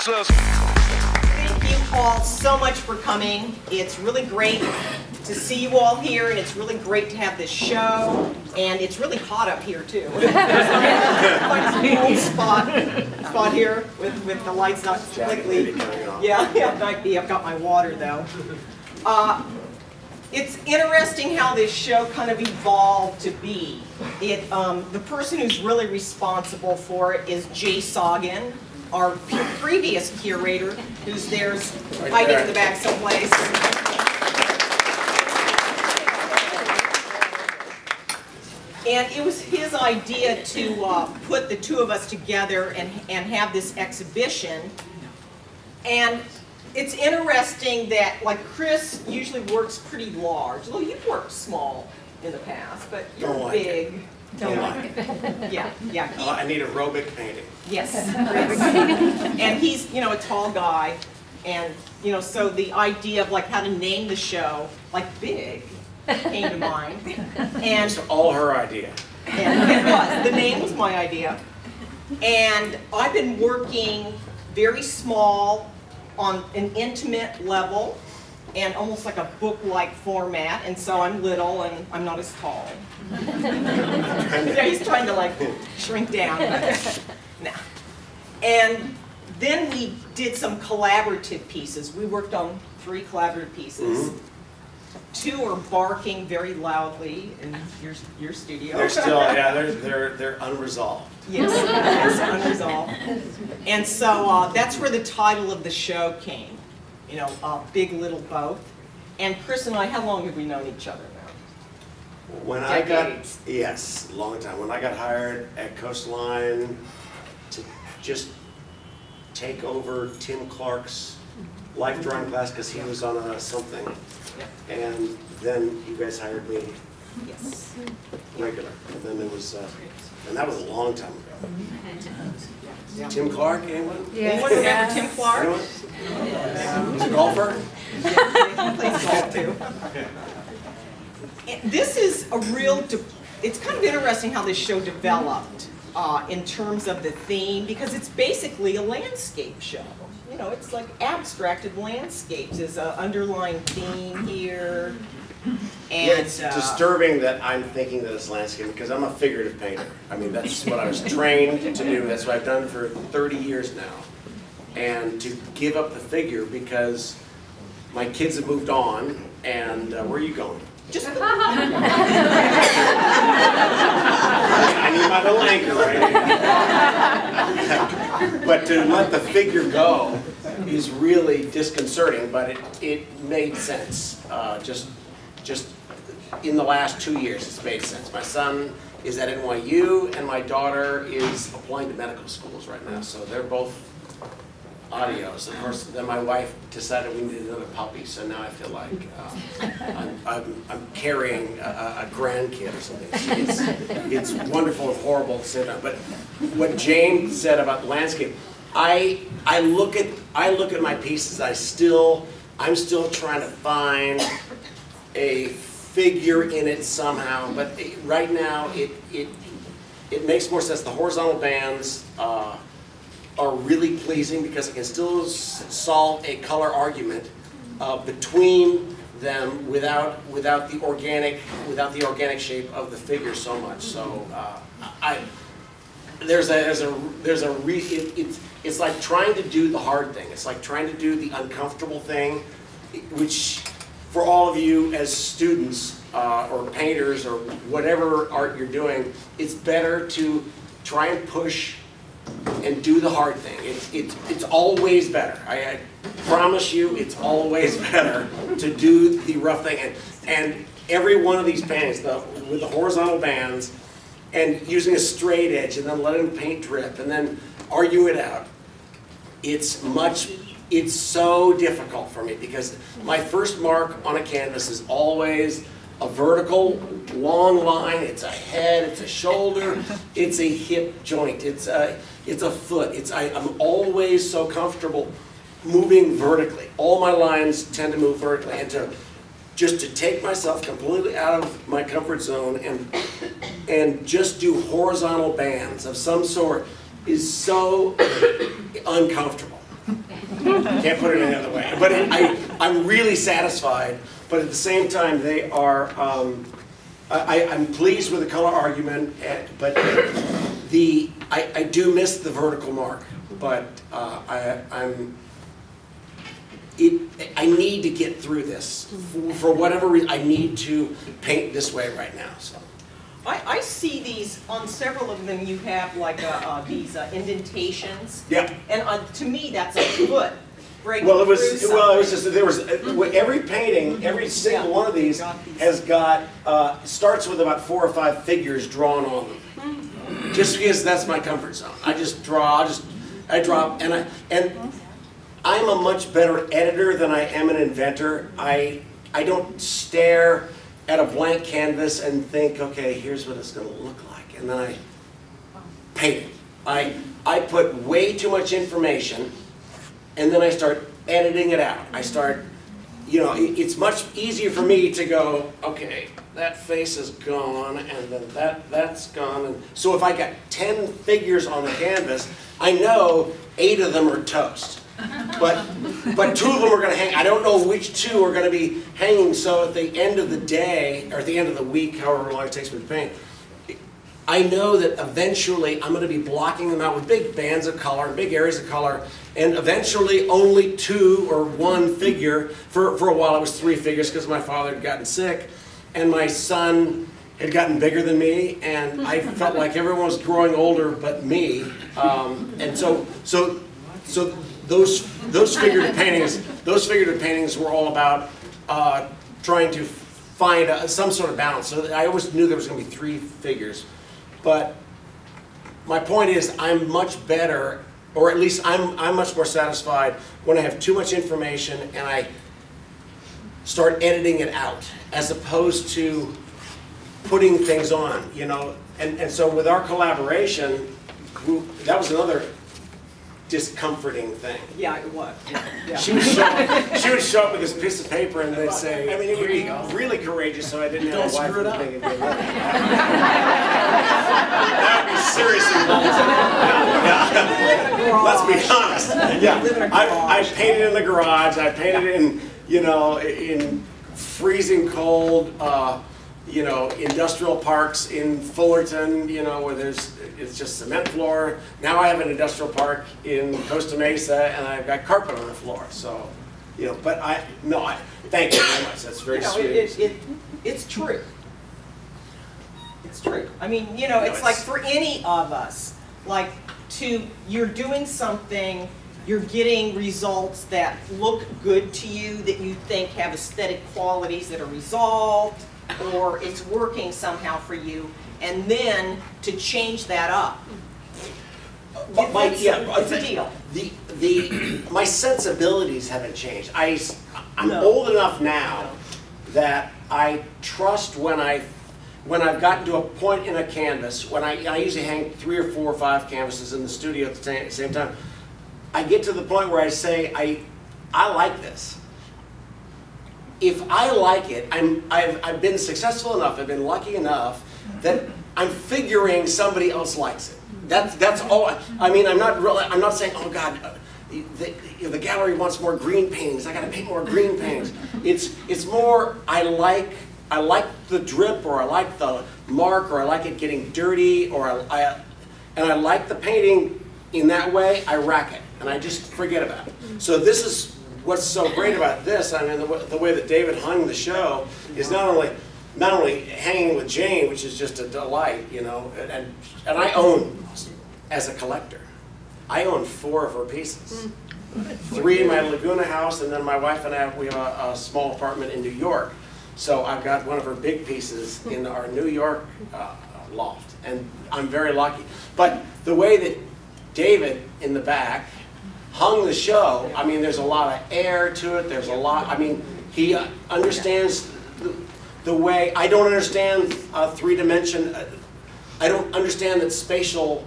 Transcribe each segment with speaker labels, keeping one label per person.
Speaker 1: Texas.
Speaker 2: Thank you all so much for coming. It's really great to see you all here, and it's really great to have this show. And it's really hot up here too. Find a cool spot here with the lights not completely. Yeah, might be. I've got my water though. It's interesting how this show kind of evolved to be. The person who's really responsible for it is Jay Sagan, our previous curator, who's there's hiding in the back someplace. And it was his idea to put the two of us together and have this exhibition. And it's interesting that, like, Chris usually works pretty large. Well, you've worked small in the past, but you're big.
Speaker 3: Don't like it.
Speaker 2: Yeah.
Speaker 3: I need aerobic painting.
Speaker 2: Yes. And he's, a tall guy. And, so the idea of, like, how to name the show, like, big, came to mind. And
Speaker 3: it's all her idea.
Speaker 2: And it was. The name was my idea. And I've been working very small on an intimate level and almost like a book-like format, and so I'm little and I'm not as tall. Yeah, he's trying to like shrink down. Nah. And then we did some collaborative pieces. We worked on 3 collaborative pieces. Mm-hmm. 2 are barking very loudly in your studio.
Speaker 3: They're still, they're unresolved.
Speaker 2: Yes, unresolved. And so that's where the title of the show came. Big Little Both. And Chris and I, how long have we known each other now?
Speaker 3: When
Speaker 2: Decades.
Speaker 3: Yes, a long time. When I got hired at Coastline to just take over Tim Clark's life drawing class because he was on something. And then you guys hired me.
Speaker 2: Yes.
Speaker 3: Regular. And then it was, and that was a long time ago. Tim Clark, anyone?
Speaker 2: Anyone remember Tim Clark?
Speaker 3: He's a golfer?
Speaker 2: Yeah, he plays golf too. And this is a real, it's kind of interesting how this show developed in terms of the theme, because it's basically a landscape show. It's like abstracted landscapes is an underlying theme here. And
Speaker 3: it's disturbing that I'm thinking that it's landscape because I'm a figurative painter. I mean, that's what I was trained to do. That's what I've done for 30 years now. And to give up the figure because my kids have moved on, and where are you going?
Speaker 2: Just
Speaker 3: I need my little anchor right here. But to let the figure go is really disconcerting, but it made sense. Just in the last 2 years, it's made sense. My son is at NYU, and my daughter is applying to medical schools right now, so they're both audios. Of course, then my wife decided we needed another puppy, so now I feel like I'm carrying a grandkid or something. It's wonderful and horrible at the same time. But what Jane said about landscape, I look at my pieces. I'm still trying to find a figure in it somehow. But right now, it makes more sense. The horizontal bands are really pleasing because it can still solve a color argument between them without the organic shape of the figure so much. So it's like trying to do the hard thing. It's like trying to do the uncomfortable thing, which for all of you as students or painters or whatever art you're doing, it's better to try and push and do the hard thing. It's always better. I promise you, it's always better to do the rough thing. And every one of these paintings, with the horizontal bands, and using a straight edge, and then letting the paint drip, and then argue it out. It's so difficult for me because my first mark on a canvas is always a vertical, long line. It's a head, it's a shoulder, it's a hip joint, it's a foot. I'm always so comfortable moving vertically. All my lines tend to move vertically, and to take myself completely out of my comfort zone and just do horizontal bands of some sort is so uncomfortable. Can't put it any other way. But I'm really satisfied. But at the same time, they are. I'm pleased with the color argument, but I do miss the vertical mark. But I need to get through this for whatever reason. I need to paint this way right now. So.
Speaker 2: I see these, on several of them you have like these indentations.
Speaker 3: Yeah.
Speaker 2: And to me that's a foot breaking
Speaker 3: Well, it was
Speaker 2: through
Speaker 3: just that there was every painting, every single one of these has got starts with about 4 or 5 figures drawn on them. Just because that's my comfort zone. I just draw, I draw, and I'm a much better editor than I am an inventor. I don't stare at a blank canvas and think, okay, here's what it's going to look like, and then I paint it. I put way too much information, and then I start editing it out. I start, you know, it's much easier for me to go, okay, that face is gone, and then that's gone. And so if I got 10 figures on the canvas, I know 8 of them are toast. But 2 of them are going to hang. I don't know which 2 are going to be hanging, so at the end of the day, or at the end of the week, however long it takes me to paint, I know that eventually I'm going to be blocking them out with big bands of color, big areas of color, and eventually only 2 or 1 figure. For a while it was 3 figures because my father had gotten sick, and my son had gotten bigger than me, and I felt like everyone was growing older but me. And so those figurative paintings were all about trying to find some sort of balance. So I always knew there was going to be 3 figures. But my point is, I'm much better, or at least I'm much more satisfied when I have too much information and I start editing it out, as opposed to putting things on, you know. And so with our collaboration, that was another discomforting thing.
Speaker 2: Yeah, it was. Yeah.
Speaker 3: She would show up with this piece of paper and they'd say, I mean, it would be really courageous, so I didn't have a wife who was thinking, that would be seriously Let's be honest. Yeah, I painted in the garage. I painted in, you know, in freezing cold, you know, industrial parks in Fullerton, you know, where it's just cement floor. Now I have an industrial park in Costa Mesa, and I've got carpet on the floor. So, you know, but thank you very much. That's very sweet.
Speaker 2: It's true. It's true. I mean, you know, it's like for any of us, like you're doing something, you're getting results that look good to you, that you think have aesthetic qualities that are resolved, or it's working somehow for you, and then to change that up. It's a deal.
Speaker 3: My sensibilities haven't changed. I'm old enough now that I trust when I've gotten to a point in a canvas, when I usually hang 3 or 4 or 5 canvases in the studio at the same time, I get to the point where I say, I like this. If I like it, I've been successful enough, I've been lucky enough that I'm figuring somebody else likes it. That's all. I mean, I'm not saying, oh God, the gallery wants more green paintings. I got to paint more green paintings. It's more I like the drip, or I like the mark, or I like it getting dirty, or I like the painting in that way. I rack it and I just forget about it. So this is what's so great about this. I mean, the way that David hung the show is not only hanging with Jane, which is just a delight, you know, and I own, as a collector, I own 4 of her pieces. 3 in my Laguna house, and then my wife and I, we have a small apartment in New York. So I've got one of her big pieces in our New York loft, and I'm very lucky. But the way that David, in the back, hung the show, I mean, there's a lot of air to it, there's a lot, I mean, he understands the way, I don't understand 3-dimension, I don't understand that spatial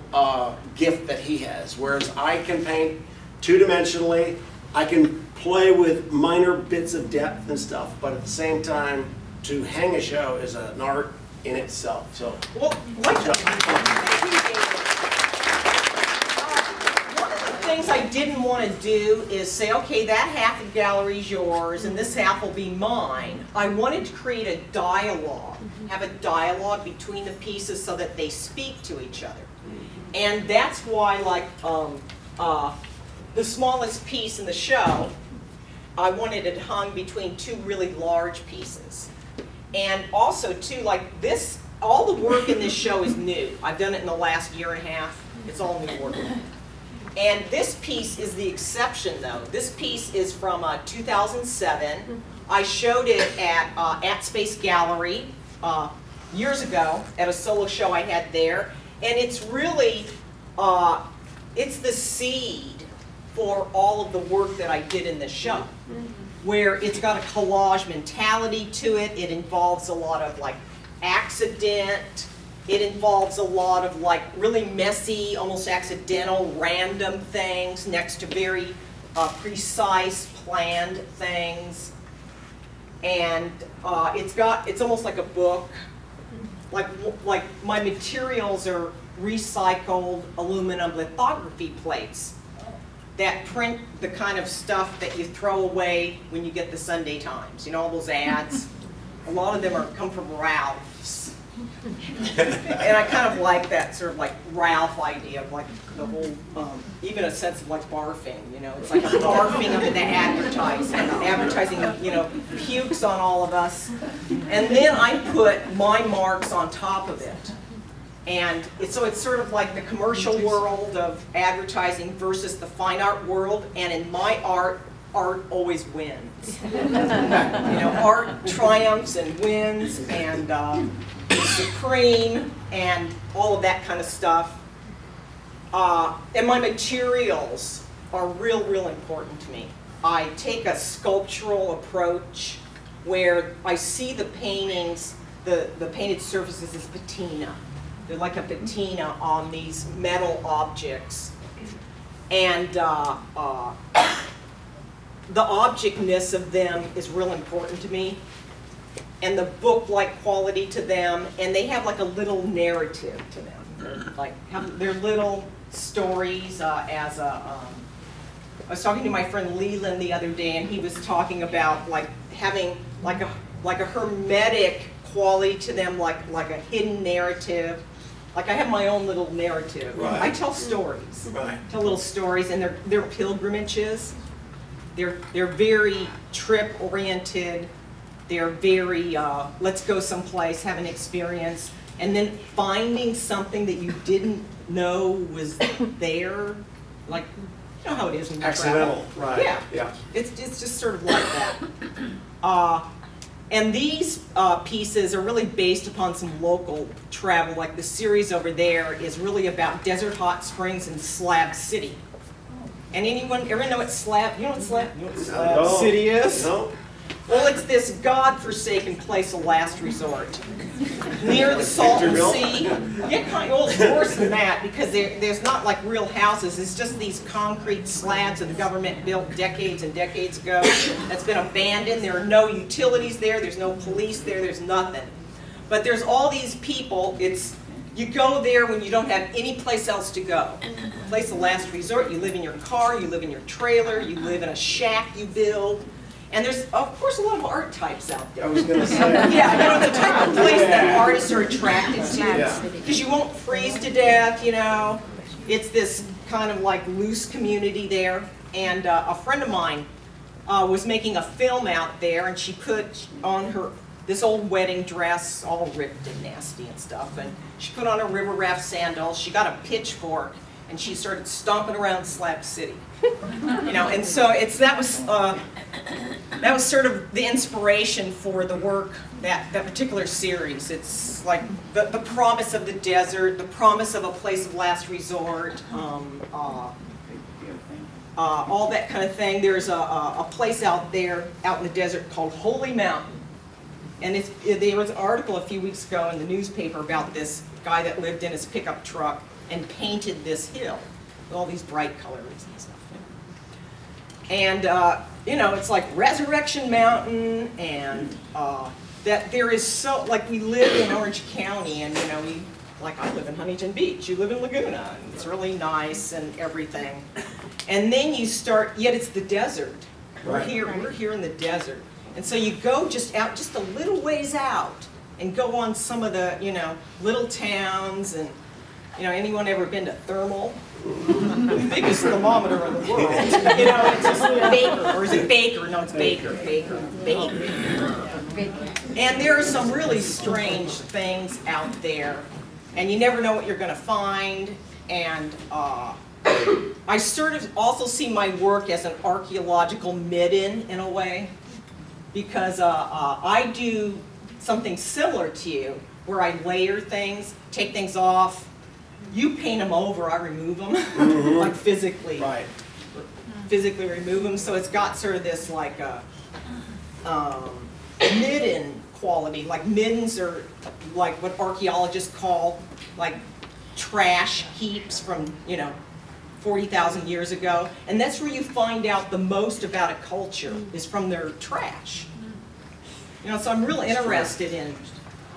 Speaker 3: gift that he has, whereas I can paint 2-dimensionally, I can play with minor bits of depth and stuff, but at the same time, to hang a show is an art in itself. So,
Speaker 2: well, one of the things things I didn't want to do is say, okay, that half of the gallery is yours and this half will be mine. I wanted to create a dialogue, have a dialogue between the pieces so that they speak to each other. And that's why, like, the smallest piece in the show, I wanted it hung between two really large pieces. And also, too, like this, all the work in this show is new. I've done it in the last year and a half. It's all new work. And this piece is the exception, though. This piece is from 2007. I showed it at Space Gallery years ago at a solo show I had there. And it's really, it's the seed for all of the work that I did in this show, where it's got a collage mentality to it. It involves a lot of like accident. It involves a lot of like really messy, almost accidental, random things next to very precise, planned things. And it's almost like a book. Like my materials are recycled aluminum lithography plates that print the kind of stuff that you throw away when you get the Sunday Times. You know, all those ads? A lot of them come from Ralph's. And I kind of like that sort of like Ralph idea of like the whole, even a sense of like barfing, you know, it's like a barfing of the advertising. Advertising, you know, pukes on all of us. And then I put my marks on top of it. And so it's sort of like the commercial world of advertising versus the fine art world. And in my art always wins. You know, art triumphs and wins and supreme and all of that kind of stuff. And my materials are real important to me. I take a sculptural approach where I see the paintings, the painted surfaces as patina. They're like a patina on these metal objects. And the objectness of them is real important to me. And the book-like quality to them, and they have like a little narrative to them. Like they're little stories. I was talking to my friend Leland the other day, and he was talking about like having like a hermetic quality to them, like a hidden narrative. Like I have my own little narrative.
Speaker 3: Right.
Speaker 2: I tell stories.
Speaker 3: Right.
Speaker 2: Tell little stories, and they're pilgrimages. They're very trip-oriented. They're very, let's go someplace, have an experience, and then finding something that you didn't know was there. Like, you know how it is when you
Speaker 3: accidental,
Speaker 2: travel.
Speaker 3: right?
Speaker 2: Yeah.
Speaker 3: Yeah.
Speaker 2: It's just sort of like that. And these pieces are really based upon some local travel. Like the series over there is really about Desert Hot Springs and Slab City. And everyone know what Slab? You know what Slab City is?
Speaker 3: No.
Speaker 2: Well, it's this God-forsaken place of last resort, near the Salton Sea. Yeah, well, it's worse than that because there's not like real houses. It's just these concrete slabs that the government built decades and decades ago that's been abandoned. There are no utilities there. There's no police there. There's nothing. But there's all these people. You go there when you don't have any place else to go. Place of last resort. You live in your car. You live in your trailer. You live in a shack you build. And there's, of course, a lot of art types out there.
Speaker 3: I was going to say.
Speaker 2: Yeah, you know, the type of place that artists are attracted to. Because you won't freeze to death, you know. It's this kind of like loose community there. And a friend of mine was making a film out there, and she put on this old wedding dress, all ripped and nasty and stuff. And she put on her river raft sandals. She got a pitchfork, and she started stomping around Slab City. You know, and so that was sort of the inspiration for the work, that particular series. It's like the promise of the desert, the promise of a place of last resort, all that kind of thing. There's a place out there, out in the desert called Holy Mountain. And there was an article a few weeks ago in the newspaper about this guy that lived in his pickup truck and painted this hill with all these bright colors and stuff. And, you know, it's like Resurrection Mountain, and that there is so, like we live in Orange County, and, you know, like I live in Huntington Beach, you live in Laguna, and it's really nice and everything. And then you start, yet it's the desert.
Speaker 3: Right.
Speaker 2: We're here in the desert. And so you go just out, just a little ways out, and go on some of the, you know, little towns. And, you know, anyone ever been to Thermal? The biggest thermometer in the world. You know, it's just Baker, or is it Baker? No, it's Baker. Baker. And there are some really strange things out there, and you never know what you're going to find. And I sort of also see my work as an archaeological midden in a way, because I do something similar to you, where I layer things, take things off. You paint them over, I remove them, like physically.
Speaker 3: Right.
Speaker 2: Physically remove them, so it's got sort of this like midden quality. Like middens are like what archaeologists call like trash heaps from, you know, 40,000 years ago. And that's where you find out the most about a culture, is from their trash. You know, so I'm really interested in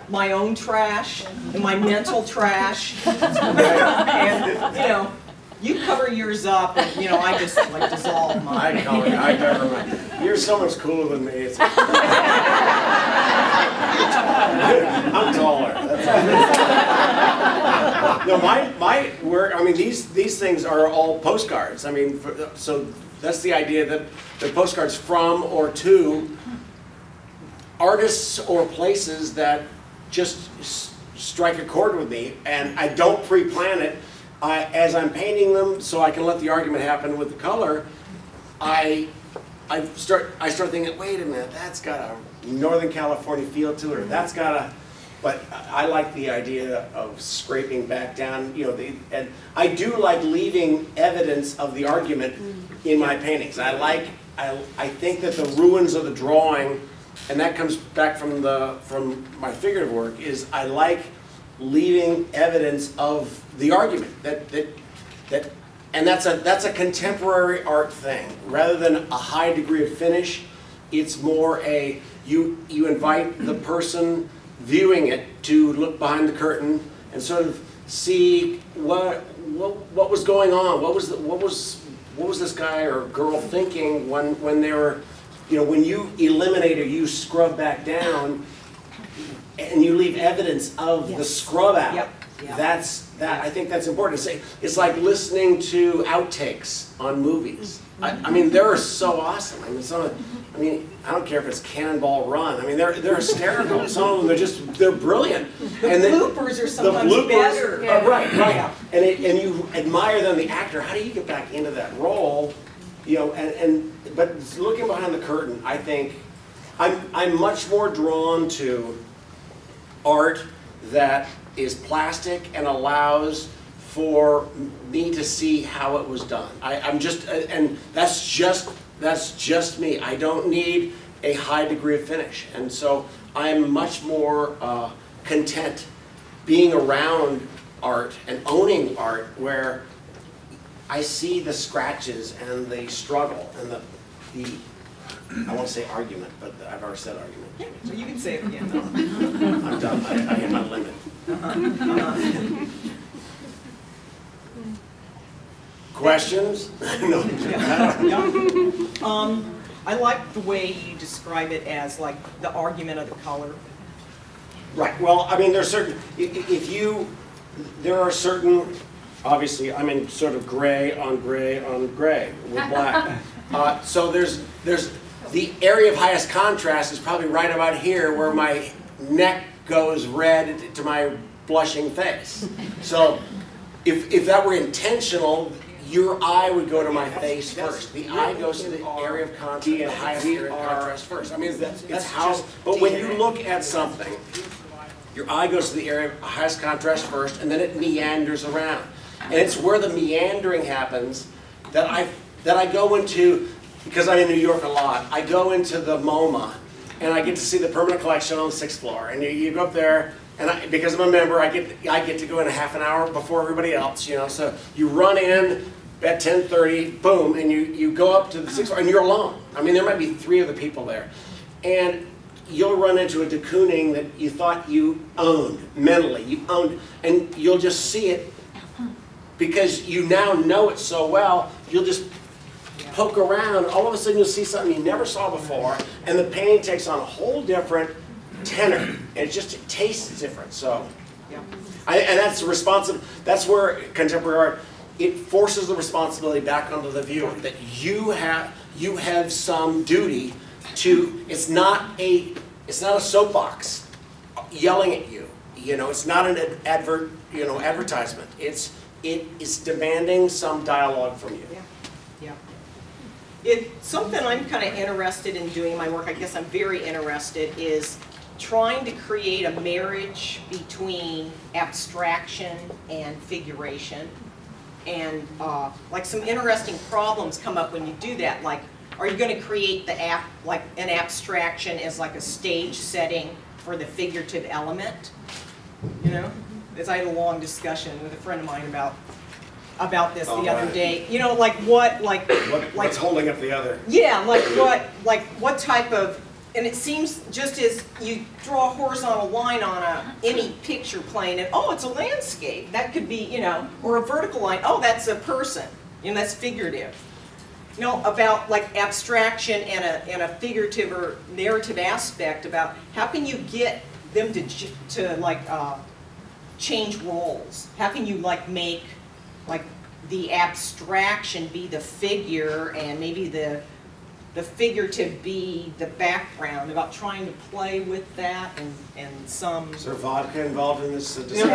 Speaker 2: my own trash and my mental trash. And, you know, you cover yours up, and, you know, I just like dissolve mine.
Speaker 3: I cover mine. You're so much cooler than me. It's I'm taller. That's all. No, my work, I mean, these things are all postcards. I mean, so that's the idea, that they're postcards from or to artists or places that just strike a chord with me, and I don't pre-plan it. As I'm painting them, so I can let the argument happen with the color, I start thinking, wait a minute, that's got a Northern California feel to it, or that's got a, but I like the idea of scraping back down, you know, and I do like leaving evidence of the argument in my paintings. I think that the ruins of the drawing, and that comes back from my figurative work, is I like leaving evidence of the argument and that's a contemporary art thing. Rather than a high degree of finish, it's more you invite the person viewing it to look behind the curtain and sort of see what was going on, what was this guy or girl thinking when they were, you know, when you eliminate or you scrub back down and you leave evidence of the scrub out. Yep. I think that's important. It's like listening to outtakes on movies. I mean, they're so awesome. I mean, I don't care if it's Cannonball Run. I mean, they're hysterical. Some of them they're brilliant.
Speaker 2: And bloopers are sometimes better.
Speaker 3: Right. Yeah. And you admire them, the actor. How do you get back into that role? You know, but looking behind the curtain, I think I'm much more drawn to art that is plastic and allows for me to see how it was done. And that's just me. I don't need a high degree of finish, and so I'm much more content being around art and owning art where I see the scratches and the struggle and the I want to say argument, but I've already said argument.
Speaker 2: So you can say it again.
Speaker 3: I'm done. I hit my limit. Questions? No.
Speaker 2: I like the way you describe it as like the argument of the color.
Speaker 3: Right. Well, I mean, there's certain. There are certain. Obviously, I'm in sort of gray on gray with black. So there's the area of highest contrast is probably right about here, where my neck goes red to my blushing face. So if that were intentional, your eye would go to my face first. The eye goes to the area of contrast, the highest area of contrast first. I mean, that's how. But when you look at something, your eye goes to the area of highest contrast first, and then it meanders around. And it's where the meandering happens that I go into, because I'm in New York a lot, I go into the MoMA, and I get to see the permanent collection on the 6th floor. And you go up there, and because I'm a member, I get to go in a half an hour before everybody else, you know. So you run in at 10:30, boom, and you go up to the 6th floor, and you're alone. I mean, there might be 3 other people there. And you'll run into a de Kooning that you thought you owned mentally. You owned, and you'll just see it because you now know it so well. You'll just poke around, all of a sudden you'll see something you never saw before, and the painting takes on a whole different tenor, and it tastes different. So, and that's that's where contemporary art, it forces the responsibility back onto the viewer, that you have some duty to, it's not a soapbox yelling at you. You know, it's not an advertisement. It is demanding some dialogue from you.
Speaker 2: Something I'm kind of interested in doing in my work, I guess I'm very interested, is trying to create a marriage between abstraction and figuration. And like some interesting problems come up when you do that. Like, are you going to create like an abstraction as like a stage setting for the figurative element? You know, as I had a long discussion with a friend of mine about this the other day. You know, like what's
Speaker 3: holding up the other?
Speaker 2: Yeah, like what type of, and it seems just as you draw a horizontal line on any picture plane, and oh, it's a landscape. That could be, you know, or a vertical line. Oh, that's a person. You know, that's figurative. You know, about like abstraction and a figurative or narrative aspect about how can you get them to like change roles? How can you like make like the abstraction be the figure and maybe the figurative be the background, about trying to play with that and some... Is
Speaker 3: there vodka involved in this discussion?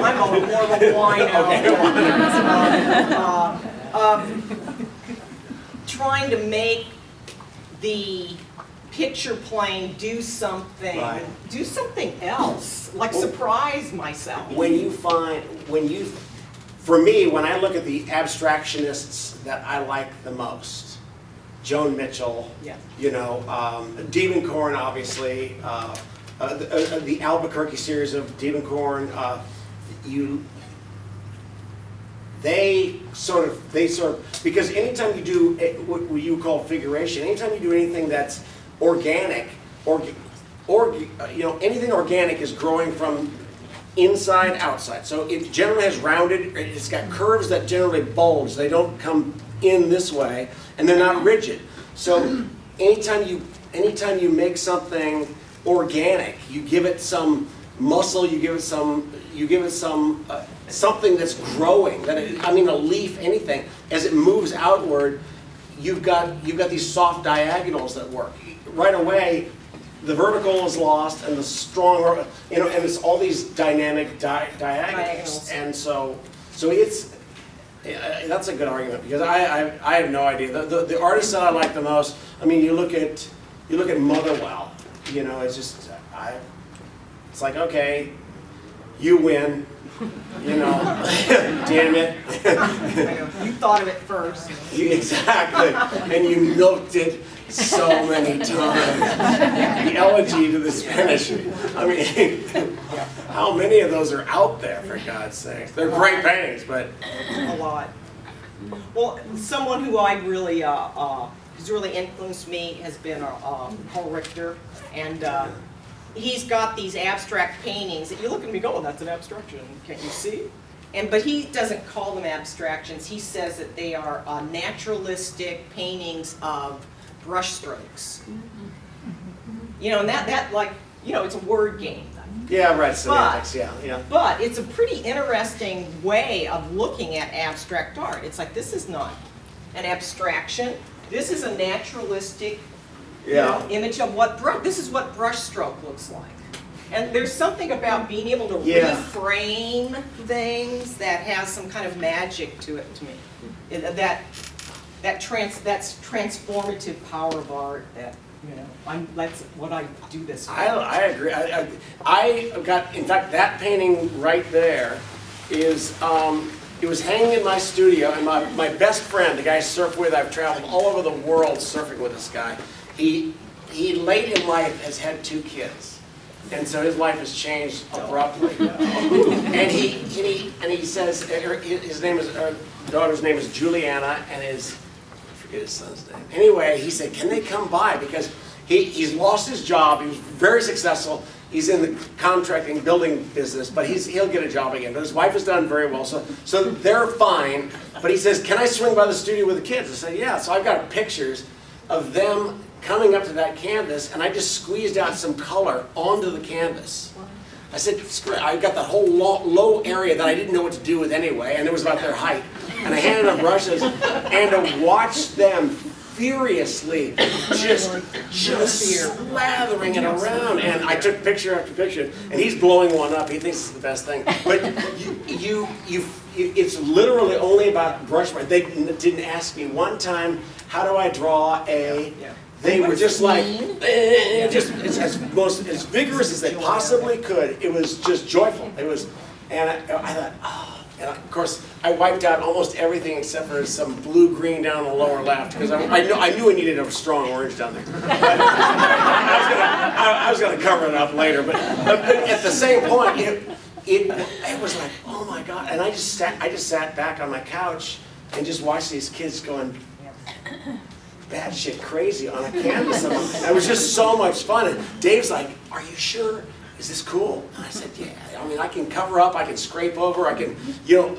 Speaker 2: I'm more of a wino. Trying to make the picture plane do something, else, like surprise myself.
Speaker 3: For me, when I look at the abstractionists that I like the most, Joan Mitchell, you know, Diebenkorn, obviously, the Albuquerque series of Diebenkorn, they sort of, because anytime you do what you call figuration, anytime you do anything that's organic, you know, anything organic is growing from inside, outside. So it generally has rounded, it's got curves that generally bulge. They don't come in this way, and they're not rigid. So anytime you make something organic, you give it some muscle, you give it some something that's growing. I mean, a leaf, anything. As it moves outward, you've got these soft diagonals that work. Right away, the vertical is lost, and the strong, you know, and it's all these dynamic diagonals. And so it's that's a good argument, because I have no idea. The artists that I like the most, I mean, you look at Motherwell, you know, it's just it's like, okay, you win. You know, damn it.
Speaker 2: You thought of it first.
Speaker 3: Exactly, and you milked it so many times. The elegy to the Spanish. I mean, how many of those are out there, for God's sake? They're great paintings, but...
Speaker 2: A lot. Well, someone who I really, who's really influenced me has been Paul Richter, and he's got these abstract paintings that you look at me go, oh, that's an abstraction, can't you see? But he doesn't call them abstractions. He says that they are naturalistic paintings of brush strokes. You know, and that like, you know, it's a word game.
Speaker 3: Yeah, right, semantics, yeah.
Speaker 2: But it's a pretty interesting way of looking at abstract art. It's like, this is not an abstraction. This is a naturalistic image of this is what brush stroke looks like. And there's something about being able to reframe things that has some kind of magic to it to me. That's transformative power of art that, you know, that's what I do this for.
Speaker 3: I agree. I got, in fact, that painting right there is, it was hanging in my studio, and my best friend, the guy I surf with, I've traveled all over the world surfing with this guy. He late in life has had 2 kids, and so his life has changed abruptly. And he says his name is daughter's name is Juliana, and I forget his son's name. Anyway, he said, can they come by, because he's lost his job. He was very successful. he's in the contracting building business, but he'll get a job again. But his wife has done very well, so they're fine. But he says, can I swing by the studio with the kids? I said, yeah. So I've got pictures of them coming up to that canvas, and I just squeezed out some color onto the canvas. I said, I got that whole low area that I didn't know what to do with anyway, and it was about their height. And I handed them brushes, and to watch them furiously just slathering it around. And I took picture after picture, and he's blowing one up. He thinks it's the best thing. But it's literally only about brush mark. They didn't ask me one time, how do I draw a... They were just like, just as vigorous as they possibly could. It was just joyful. It was, and I thought, oh, and of course I wiped out almost everything except for some blue-green down the lower left because I knew I needed a strong orange down there. But I was gonna cover it up later, but at the same point, it was like, oh my God! And I just sat back on my couch and just watched these kids going batshit crazy on a canvas of them. It was just so much fun. And Dave's like, are you sure? Is this cool? And I said, yeah. I mean, I can cover up, I can scrape over, I can,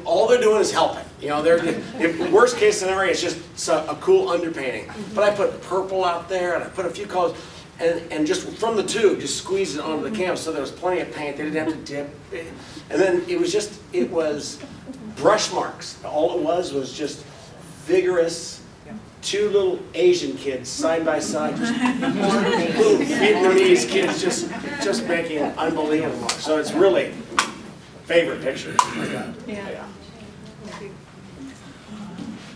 Speaker 3: all they're doing is helping. If worst case scenario, it's just a cool underpainting. But I put purple out there, and I put a few colors, and just from the tube, just squeeze it onto the canvas so there was plenty of paint. They didn't have to dip. And then it was brush marks. All it was just vigorous. Two little Asian kids side by side, just little Vietnamese kids just making it unbelievable. So it's really favorite picture.
Speaker 2: Yeah.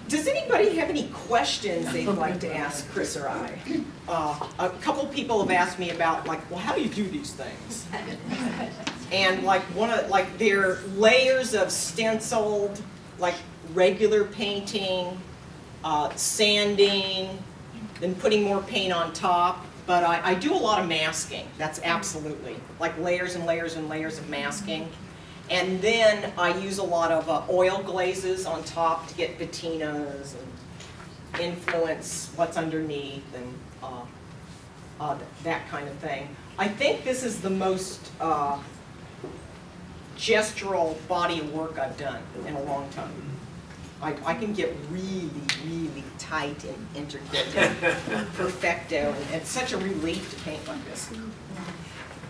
Speaker 2: Does anybody have any questions they'd like to ask Chris or I? A couple people have asked me about well, how do you do these things? And their layers of stenciled, regular painting. Sanding, then putting more paint on top, but I do a lot of masking. That's absolutely, layers and layers and layers of masking. And then I use a lot of oil glazes on top to get patinas and influence what's underneath and that kind of thing. I think this is the most gestural body of work I've done in a long time. I can get really, really tight and intricate and perfecto, and it's such a relief to paint like this.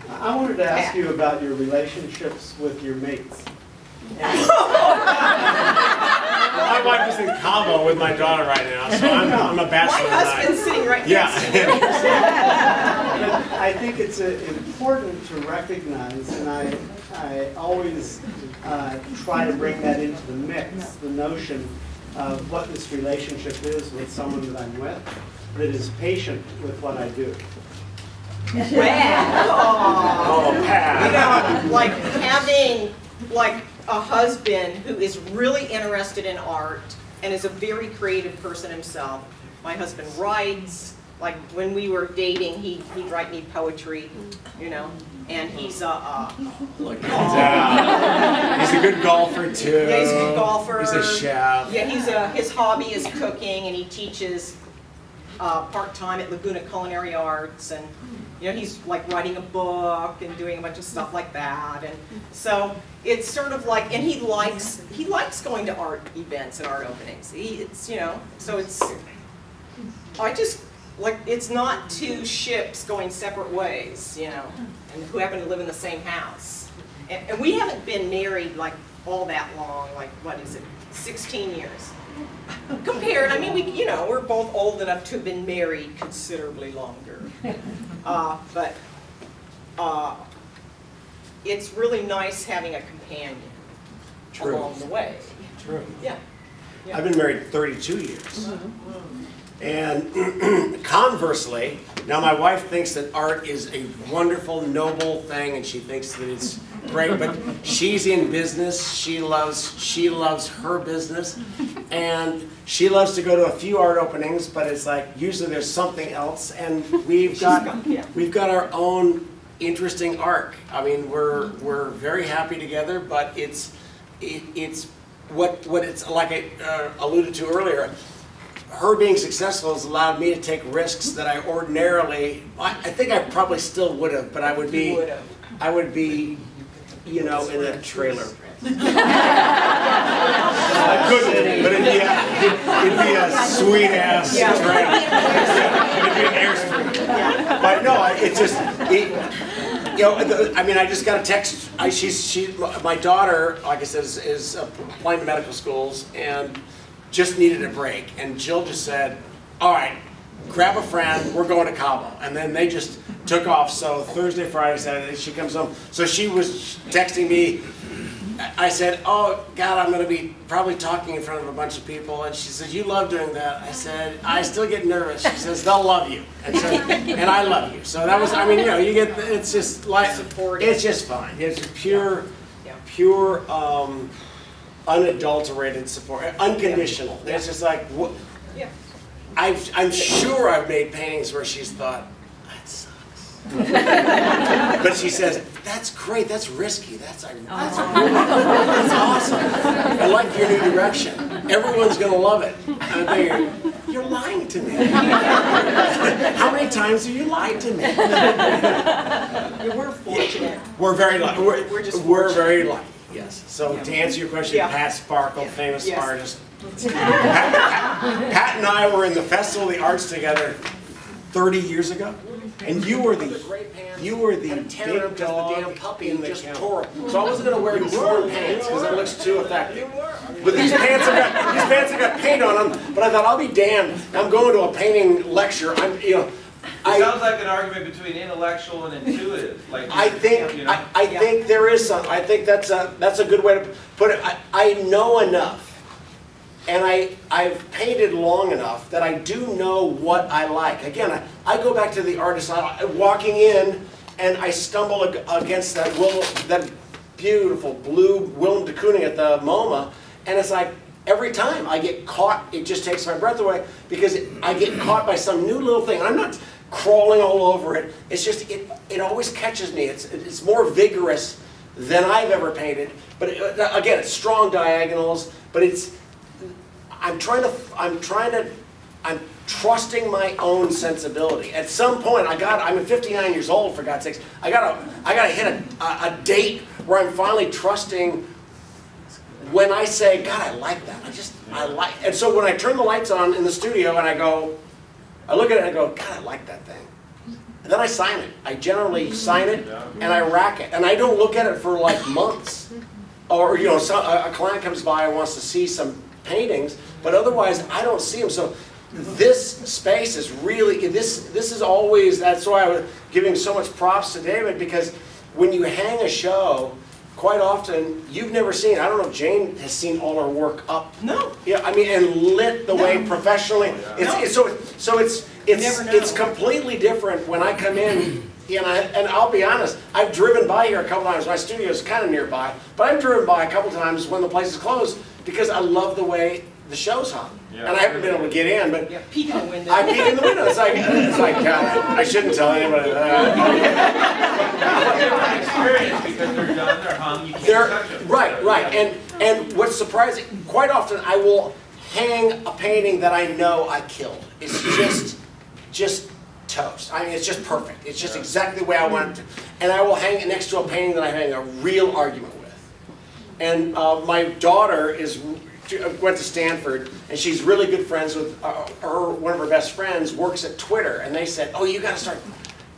Speaker 1: I wanted to ask you about your relationships with your mates.
Speaker 3: My wife is in Cabo with my daughter right now, so I'm a bachelor.
Speaker 2: My husband's sitting right next to me.
Speaker 1: I think it's important to recognize, and I always try to bring that into the mix, the notion of what this relationship is with someone that I'm with, that is patient with what I do.
Speaker 2: Having a husband who is really interested in art and is a very creative person himself. My husband writes. When we were dating, he'd write me poetry, and he's a
Speaker 3: good golfer too.
Speaker 2: Yeah, he's a good golfer.
Speaker 3: He's a chef.
Speaker 2: Yeah, his hobby is cooking, and he teaches part-time at Laguna Culinary Arts, and he's writing a book and doing a bunch of stuff like that, and so it's sort of and he likes going to art events and art openings. It's not two ships going separate ways, and who happen to live in the same house. And we haven't been married all that long, what is it, 16 years. Compared, I mean, we're both old enough to have been married considerably longer. But it's really nice having a companion along the way.
Speaker 3: True.
Speaker 2: Yeah.
Speaker 3: I've been married 32 years. And conversely, now my wife thinks that art is a wonderful, noble thing, and she thinks that it's great, but she's in business. She loves her business, and she loves to go to a few art openings, but it's usually there's something else, and we've got our own interesting arc. I mean, we're very happy together, but it's what it's I alluded to earlier. her being successful has allowed me to take risks that I ordinarily, I think I probably still would have, but I would be, you know, in a trailer. I couldn't, but it'd be a sweet ass trailer. It'd be an Airstream. But no, you know, I mean, I just got a text. My daughter, like I said, is applying to medical schools and just needed a break. And Jill just said, all right, grab a friend, we're going to Cabo. And then they just took off. So Thursday, Friday, Saturday, she comes home. So she was texting me. I said, oh, God, I'm going to be probably talking in front of a bunch of people. And she said, you love doing that. I said, I still get nervous. She says, they'll love you. And I love you. So that was, I mean, you know, you get, it's just like, it's just fine. It's pure, unadulterated support, unconditional. It's just like, what? I'm sure I've made paintings where she's thought, that sucks. But she says, that's great, that's risky, that's awesome. I like your new direction. Everyone's going to love it. And I'm thinking, you're lying to me. How many times have you lied to me?
Speaker 2: We're fortunate.
Speaker 3: We're very lucky. We're very lucky, yes. So to answer your question, Pat Sparkle, famous artist. Pat and I were in the Festival of the Arts together 30 years ago. And you were the big dog damn puppy in the tore. So I wasn't going to wear these worn pants because it looks too effective. But these pants have got paint on them. But I thought, I'll be damned. I'm going to a painting lecture.
Speaker 4: It sounds like an argument between intellectual and intuitive. Like
Speaker 3: I think there is some. I think that's a good way to put it. I know enough. And I've painted long enough that I do know what I like. Again, I go back to the artist, walking in, and I stumble against that beautiful blue Willem de Kooning at the MoMA, and it's like, every time I get caught, it just takes my breath away, because I get caught by some new little thing. I'm not crawling all over it. It's just, it always catches me. It's more vigorous than I've ever painted. But again, it's strong diagonals, but I'm trusting my own sensibility. At some point, I'm 59 years old, for God's sakes. I gotta hit a date where I'm finally trusting. When I say, God, I like that. I like. And so when I turn the lights on in the studio and I look at it and I go, God, I like that thing. And then I sign it. I generally sign it and I rack it, and I don't look at it for like months. Or a client comes by and wants to see some paintings, but otherwise I don't see them. So this space is really, this is always, that's why I was giving so much props to David, because when you hang a show, quite often you've never seen, I don't know if Jane has seen all her work up.
Speaker 2: No.
Speaker 3: Yeah, I mean, and lit the way professionally. It's completely different when I come in. And I'll be honest, I've driven by here a couple times. My studio is kind of nearby, but I've driven by a couple times when the place is closed, because I love the way the show's hung. Yeah. And I haven't been able to get in, but
Speaker 2: peek in the window.
Speaker 3: I peek in the window. It's like God, I shouldn't tell anybody that.
Speaker 4: Experience, because they're done, they're hung, you can't touch them.
Speaker 3: Right. And what's surprising, quite often I will hang a painting that I know I killed. It's just toast. I mean, it's just perfect. It's just exactly the way I want it to. And I will hang it next to a painting that I'm having a real argument with. And my daughter went to Stanford, and she's really good friends with one of her best friends works at Twitter, and they said, oh, you got to start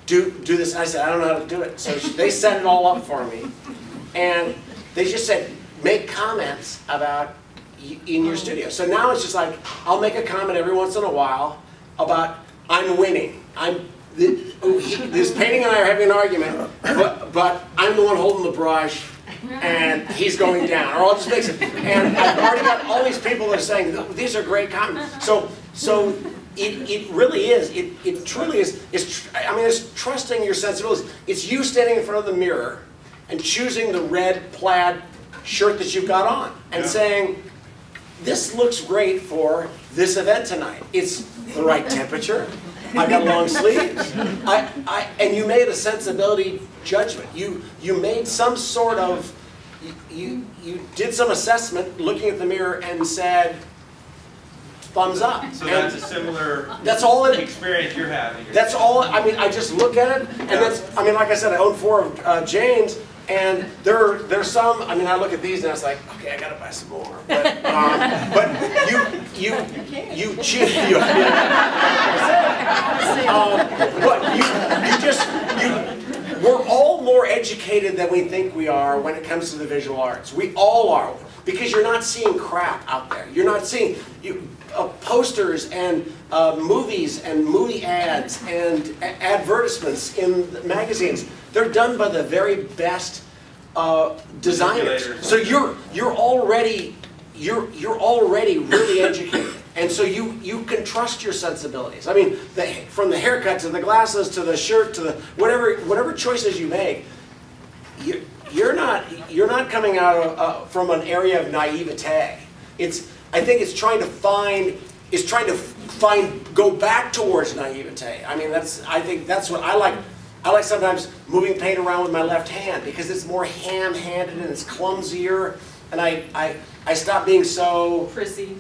Speaker 3: do this. And I said, I don't know how to do it. So they set it all up for me, and they just said, make comments about in your studio. So now it's just like, I'll make a comment every once in a while about, I'm winning. This painting and I are having an argument, but I'm the one holding the brush, and he's going down, or I'll just mix it. And I've already got all these people that are saying, these are great comments. So it really is, it truly is, it's trusting your sensibilities. It's you standing in front of the mirror and choosing the red plaid shirt that you've got on and saying, this looks great for this event tonight. It's the right temperature. I got long sleeves. And you made a sensibility judgment. You made some sort of, you did some assessment looking at the mirror and said, thumbs up.
Speaker 4: So that's a similar
Speaker 3: That's all it,
Speaker 4: experience you're having.
Speaker 3: that's all, I mean, I just look at it, and that's, I mean, like I said, I own 4 of Jane's, and there's some, I mean, I look at these and I was like, okay, I gotta buy some more. But you choose, we're all more educated than we think we are when it comes to the visual arts. We all are, because you're not seeing crap out there. You're not seeing posters and movies and movie ads and advertisements in magazines. They're done by the very best designers. So you're already really educated, and so you can trust your sensibilities. I mean, from the haircut to the glasses to the shirt to the whatever choices you make, you're not coming out from an area of naivete. I think it's trying to go back towards naivete. I mean, I think that's what I like. I like sometimes moving paint around with my left hand because it's more ham-handed and it's clumsier, and I stop being so prissy.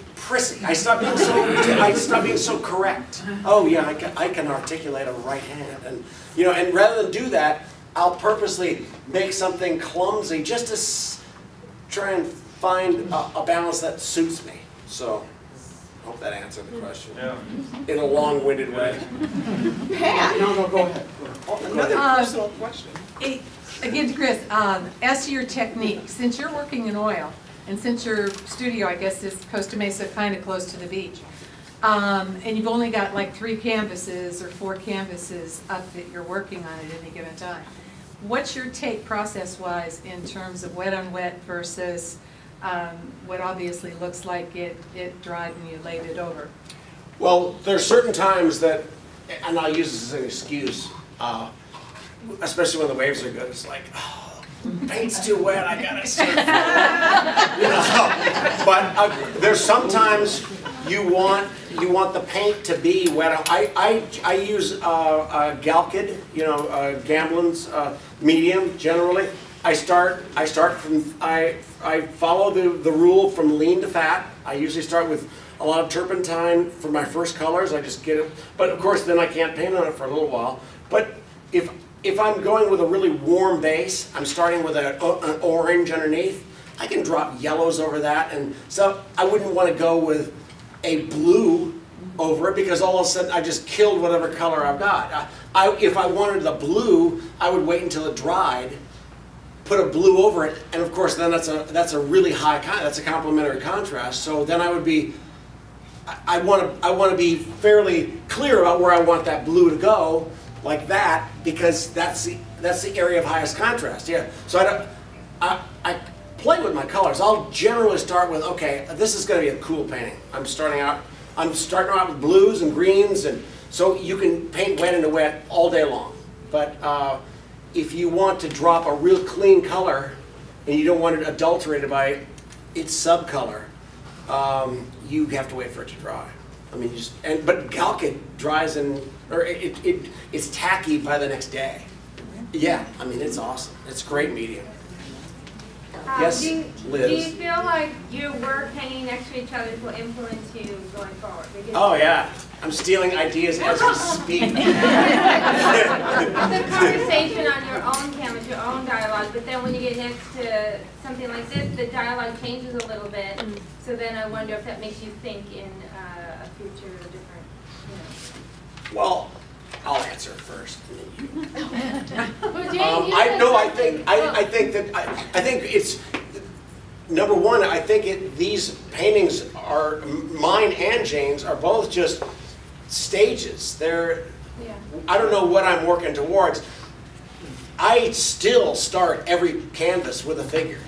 Speaker 3: I stop being so correct. Oh yeah, I can articulate a right hand, and and rather than do that, I'll purposely make something clumsy just to try and find a balance that suits me. So, I hope that answered the question in a long-winded way.
Speaker 2: Pat,
Speaker 1: No, go ahead.
Speaker 2: another personal question.
Speaker 5: Again to Chris, as to your technique, since you're working in oil, and since your studio, I guess, is Costa Mesa, kind of close to the beach, and you've only got like 3 canvases or 4 canvases up that you're working on at any given time, what's your take process-wise in terms of wet on wet versus what obviously looks like it dried and you laid it over?
Speaker 3: Well, there's certain times that, and I'll use this as an excuse, especially when the waves are good, it's like, oh, paint's too wet, I gotta surf. But there's sometimes you want the paint to be wet. I use Galkid, Gamblin's medium generally. I follow the rule from lean to fat. I usually start with a lot of turpentine for my first colors. I just get it, but of course then I can't paint on it for a little while. But if I'm going with a really warm base, I'm starting with an orange underneath, I can drop yellows over that, and so I wouldn't want to go with a blue over it because all of a sudden I just killed whatever color I've got. If I wanted the blue, I would wait until it dried, put a blue over it, and of course then that's a really high that's a complementary contrast. So then I would be, I want to be fairly clear about where I want that blue to go, like that, because that's the area of highest contrast. Yeah. So I play with my colors. I'll generally start with, okay, this is going to be a cool painting. I'm starting out with blues and greens, and so you can paint wet into wet all day long. But if you want to drop a real clean color and you don't want it adulterated by its subcolor, you have to wait for it to dry. I mean, but Galkid dries it's tacky by the next day. Yeah, I mean, it's awesome. It's a great medium. Yes, Liz?
Speaker 6: Do you feel like your work hanging next to each other will influence you going forward?
Speaker 3: Oh yeah, I'm stealing ideas as we speak.
Speaker 6: The conversation on your own canvas, your own dialogue, but then when you get next to something like this, the dialogue changes a little bit. So then I wonder if that makes you think in a future different,
Speaker 3: Well, I'll answer first.
Speaker 6: Well, Jane,
Speaker 3: I think it's number one. I think these paintings are mine and Jane's are both just stages. I don't know what I'm working towards. I still start every canvas with a figure.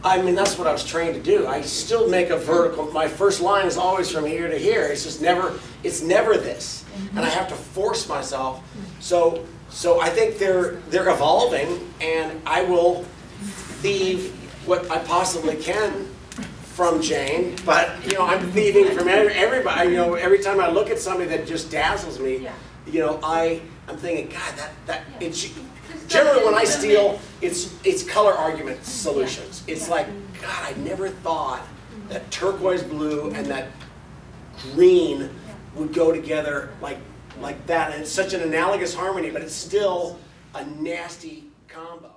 Speaker 3: I mean, that's what I was trained to do. I still make a vertical. My first line is always from here to here. It's never this. And I have to force myself. So I think they're evolving, and I will thieve what I possibly can from Jane. But I'm thieving from everybody. Every time I look at somebody that just dazzles me, I'm thinking, God, generally when I steal, it's color argument solutions. It's like, God, I never thought that turquoise blue and that green would go together like that. And it's such an analogous harmony, but it's still a nasty combo.